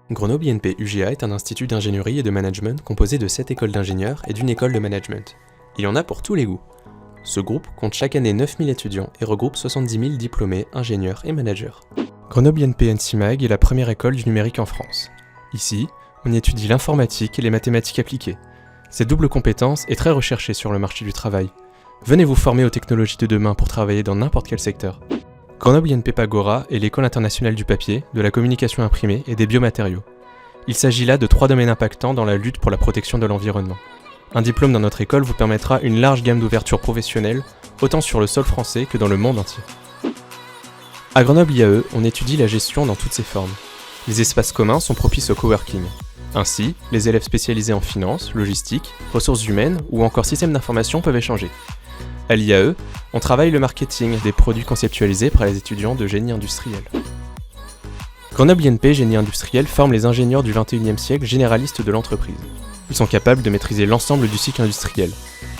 Grenoble INP UGA est un institut d'ingénierie et de management composé de 7 écoles d'ingénieurs et d'une école de management. Il y en a pour tous les goûts. Ce groupe compte chaque année 9000 étudiants et regroupe 70 000 diplômés, ingénieurs et managers. Grenoble INP NCMAG est la première école du numérique en France. Ici, on y étudie l'informatique et les mathématiques appliquées. Cette double compétence est très recherchée sur le marché du travail. Venez vous former aux technologies de demain pour travailler dans n'importe quel secteur. Grenoble INP Pagora est l'école internationale du papier, de la communication imprimée et des biomatériaux. Il s'agit là de 3 domaines impactants dans la lutte pour la protection de l'environnement. Un diplôme dans notre école vous permettra une large gamme d'ouvertures professionnelles, autant sur le sol français que dans le monde entier. À Grenoble IAE, on étudie la gestion dans toutes ses formes. Les espaces communs sont propices au coworking. Ainsi, les élèves spécialisés en finance, logistique, ressources humaines ou encore systèmes d'information peuvent échanger. À l'IAE, on travaille le marketing des produits conceptualisés par les étudiants de génie industriel. Grenoble INP Génie industriel forme les ingénieurs du XXIe siècle généralistes de l'entreprise. Ils sont capables de maîtriser l'ensemble du cycle industriel,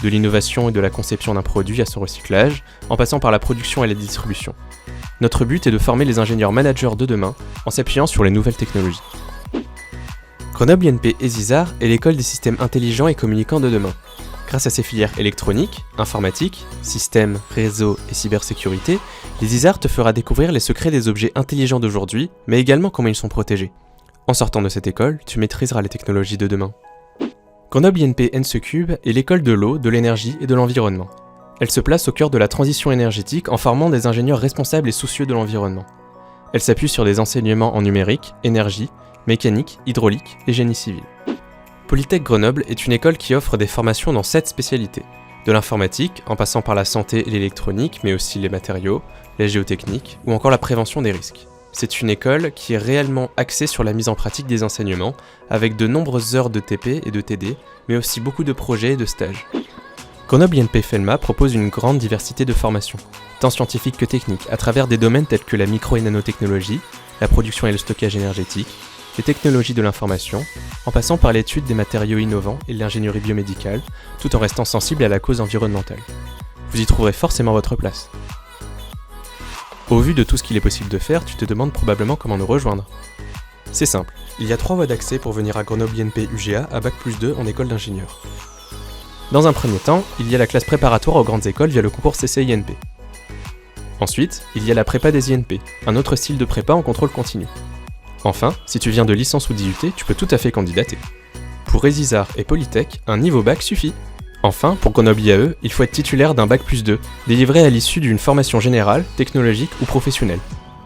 de l'innovation et de la conception d'un produit à son recyclage, en passant par la production et la distribution. Notre but est de former les ingénieurs managers de demain en s'appuyant sur les nouvelles technologies. Grenoble INP ESISAR est l'école des systèmes intelligents et communicants de demain. Grâce à ses filières électroniques, informatique, systèmes, réseaux et cybersécurité, les ISAR te fera découvrir les secrets des objets intelligents d'aujourd'hui, mais également comment ils sont protégés. En sortant de cette école, tu maîtriseras les technologies de demain. Grenoble INP NCCube est l'école de l'eau, de l'énergie et de l'environnement. Elle se place au cœur de la transition énergétique en formant des ingénieurs responsables et soucieux de l'environnement. Elle s'appuie sur des enseignements en numérique, énergie, mécanique, hydraulique et génie civil. Polytech Grenoble est une école qui offre des formations dans 7 spécialités, de l'informatique, en passant par la santé et l'électronique, mais aussi les matériaux, la géotechnique, ou encore la prévention des risques. C'est une école qui est réellement axée sur la mise en pratique des enseignements, avec de nombreuses heures de TP et de TD, mais aussi beaucoup de projets et de stages. Grenoble INP FELMA propose une grande diversité de formations, tant scientifiques que techniques, à travers des domaines tels que la micro- et nanotechnologie, la production et le stockage énergétique, les technologies de l'information, en passant par l'étude des matériaux innovants et l'ingénierie biomédicale, tout en restant sensible à la cause environnementale. Vous y trouverez forcément votre place. Au vu de tout ce qu'il est possible de faire, tu te demandes probablement comment nous rejoindre. C'est simple, il y a 3 voies d'accès pour venir à Grenoble INP UGA à Bac+2 en école d'ingénieur. Dans un premier temps, il y a la classe préparatoire aux grandes écoles via le concours CCINP. Ensuite, il y a la prépa des INP, un autre style de prépa en contrôle continu. Enfin, si tu viens de licence ou d'IUT, tu peux tout à fait candidater. Pour ESISAR et Polytech, un niveau bac suffit. Enfin, pour Grenoble IAE, il faut être titulaire d'un Bac+2, délivré à l'issue d'une formation générale, technologique ou professionnelle.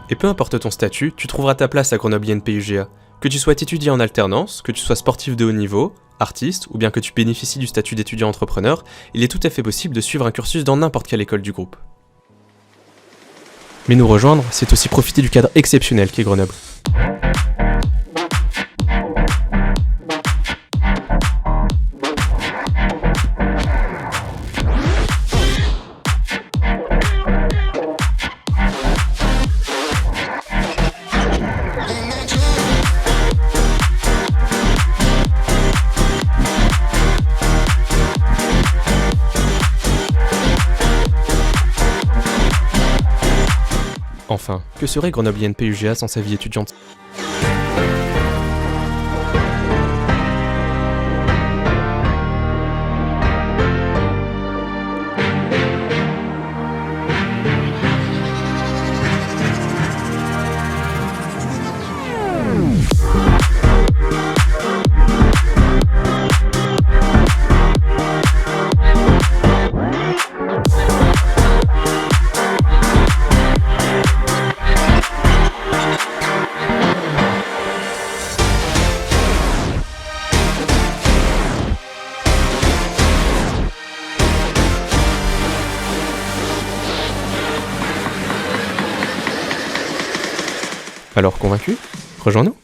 Et peu importe ton statut, tu trouveras ta place à Grenoble INP UGA. Que tu sois étudiant en alternance, que tu sois sportif de haut niveau, artiste, ou bien que tu bénéficies du statut d'étudiant entrepreneur, il est tout à fait possible de suivre un cursus dans n'importe quelle école du groupe. Mais nous rejoindre, c'est aussi profiter du cadre exceptionnel qu'est Grenoble. Enfin, que serait Grenoble INP UGA sans sa vie étudiante ? Alors convaincu ? Rejoins-nous ?